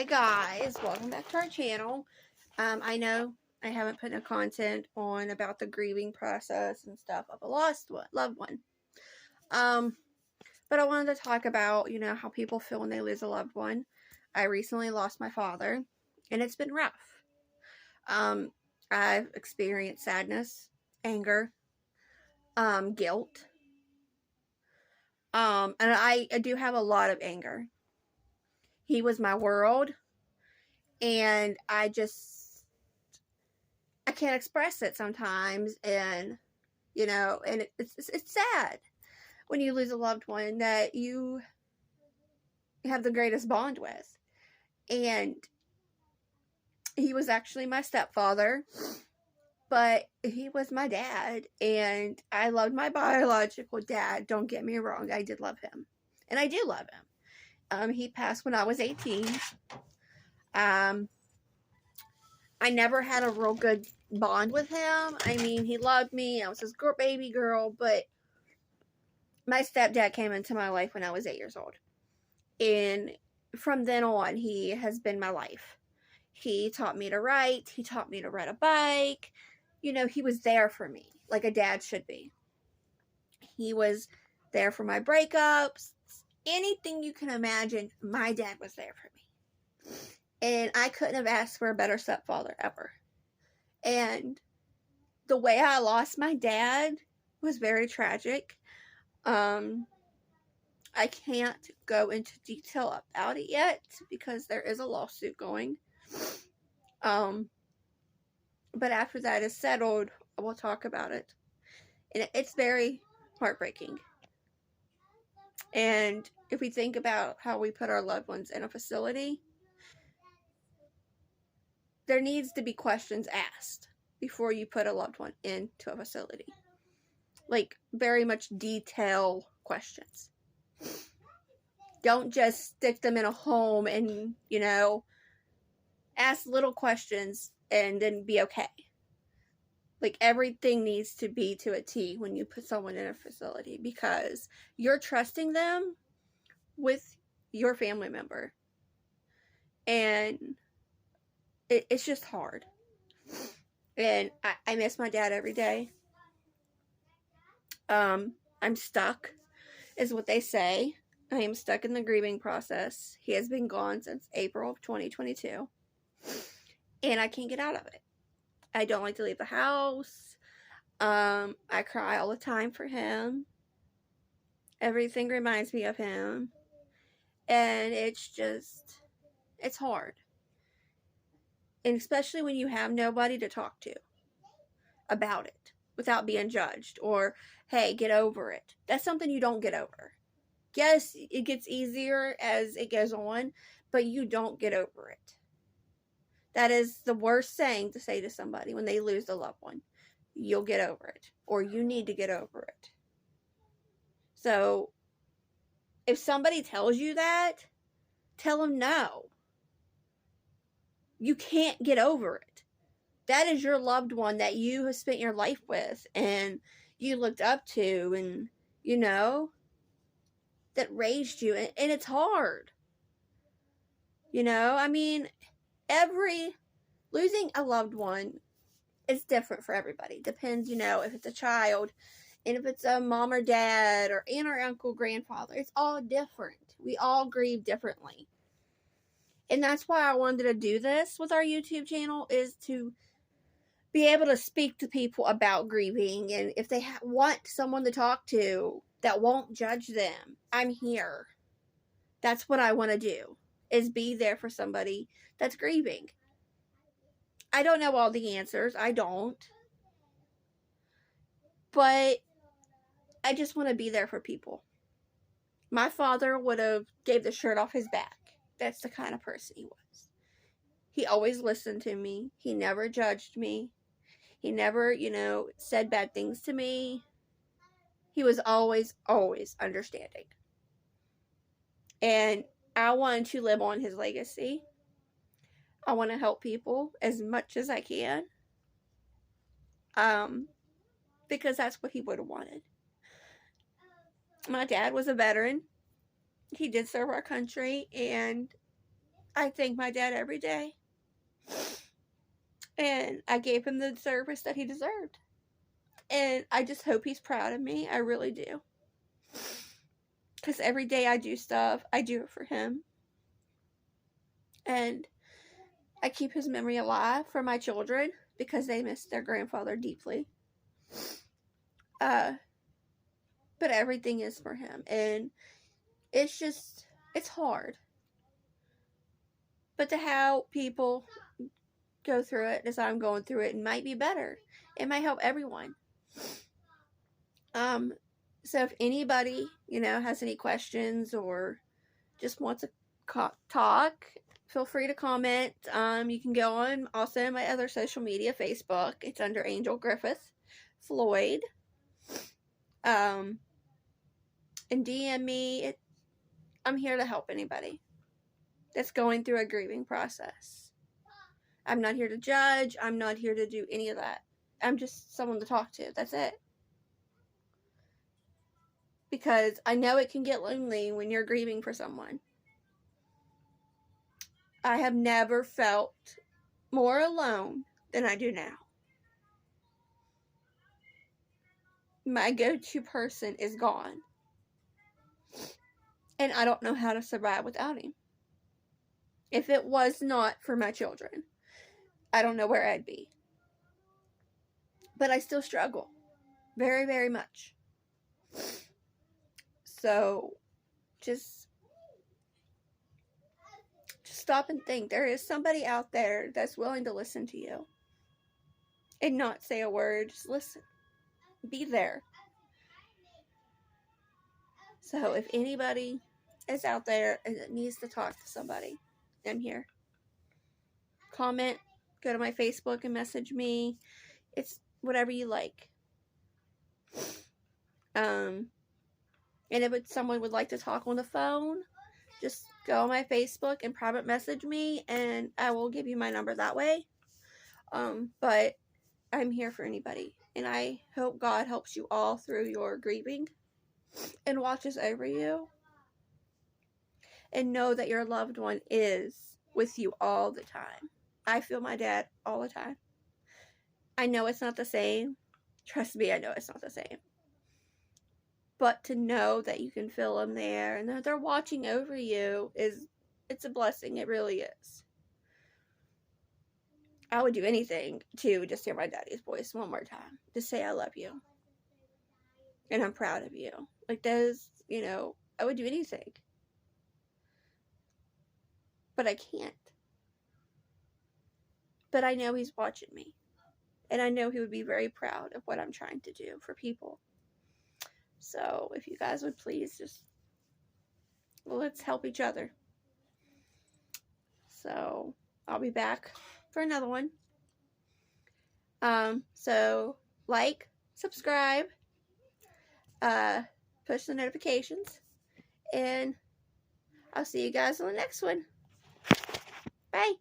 Hey guys, welcome back to our channel. I know I haven't put no content on about the grieving process and stuff of a loved one. But I wanted to talk about, how people feel when they lose a loved one. I recently lost my father, and it's been rough. I've experienced sadness, anger, guilt. And I do have a lot of anger. He was my world, and I can't express it sometimes, and and it's sad when you lose a loved one that you have the greatest bond with. And he was actually my stepfather, but he was my dad, and I loved my biological dad. Don't get me wrong, I did love him, and I do love him. He passed when I was 18. I never had a real good bond with him. I mean, he loved me. I was his baby girl, but my stepdad came into my life when I was 8 years old. And from then on, he has been my life. He taught me to write. He taught me to ride a bike. He was there for me, like a dad should be. He was there for my breakups. Anything you can imagine, my dad was there for me. And I couldn't have asked for a better stepfather ever. And the way I lost my dad was very tragic. I can't go into detail about it yet because there is a lawsuit going. But after that is settled, we'll talk about it. And it's very heartbreaking. And if we think about how we put our loved ones in a facility, there needs to be questions asked before you put a loved one into a facility. Like, very much detailed questions. Don't just stick them in a home and, ask little questions and then be okay. Like, everything needs to be to a T when you put someone in a facility, because you're trusting them with your family member. And it's just hard. And I miss my dad every day. I'm stuck, is what they say. I am stuck in the grieving process. He has been gone since April of 2022. And I can't get out of it. I don't like to leave the house. I cry all the time for him. Everything reminds me of him. And it's hard. And especially when you have nobody to talk to about it without being judged, or, hey, get over it. That's something you don't get over. Yes, it gets easier as it goes on, but you don't get over it. That is the worst thing to say to somebody when they lose a loved one. You'll get over it, or you need to get over it. So, if somebody tells you that, tell them no. You can't get over it. That is your loved one that you have spent your life with and you looked up to, and, that raised you. And it's hard. I mean, losing a loved one is different for everybody. Depends, if it's a child, and if it's a mom or dad or aunt or uncle, grandfather. It's all different. We all grieve differently. And that's why I wanted to do this with our YouTube channel, is to be able to speak to people about grieving. And if they want someone to talk to that won't judge them, I'm here. That's what I want to do, is be there for somebody that's grieving. I don't know all the answers. I don't. But I just want to be there for people. My father would have gave the shirt off his back. That's the kind of person he was. He always listened to me. He never judged me. He never, said bad things to me. He was always, always understanding. And I want to live on his legacy. I want to help people as much as I can. Because that's what he would have wanted. My dad was a veteran. He did serve our country, and I thank my dad every day. And I gave him the service that he deserved. And I just hope he's proud of me. I really do. Because every day I do stuff, I do it for him. And I keep his memory alive for my children because they miss their grandfather deeply. But everything is for him. And it's hard. But to help people go through it as I'm going through it, might be better. It might help everyone. So if anybody, has any questions or just wants to talk, feel free to comment. You can go on also my other social media, Facebook. It's under Angel Griffith Floyd. And DM me. I'm here to help anybody that's going through a grieving process. I'm not here to judge. I'm not here to do any of that. I'm just someone to talk to. That's it. Because I know it can get lonely when you're grieving for someone. I have never felt more alone than I do now. My go-to person is gone. And I don't know how to survive without him. If it was not for my children, I don't know where I'd be. But I still struggle. Very, very much. So, just stop and think. There is somebody out there that's willing to listen to you. And not say a word. Just listen. Be there. So, if anybody is out there and needs to talk to somebody, I'm here. Comment. Go to my Facebook and message me. It's whatever you like. And if someone would like to talk on the phone, just go on my Facebook and private message me, and I will give you my number that way. But I'm here for anybody, and I hope God helps you all through your grieving and watches over you, and know that your loved one is with you all the time. I feel my dad all the time. I know it's not the same. Trust me, I know it's not the same. But to know that you can feel them there and that they're watching over you it's a blessing. It really is. I would do anything to just hear my daddy's voice one more time. To say I love you. And I'm proud of you. Like those, I would do anything. But I can't. But I know he's watching me. And I know he would be very proud of what I'm trying to do for people. So, if you guys would please let's help each other. So, I'll be back for another one. So, like, subscribe, push the notifications, and I'll see you guys on the next one. Bye.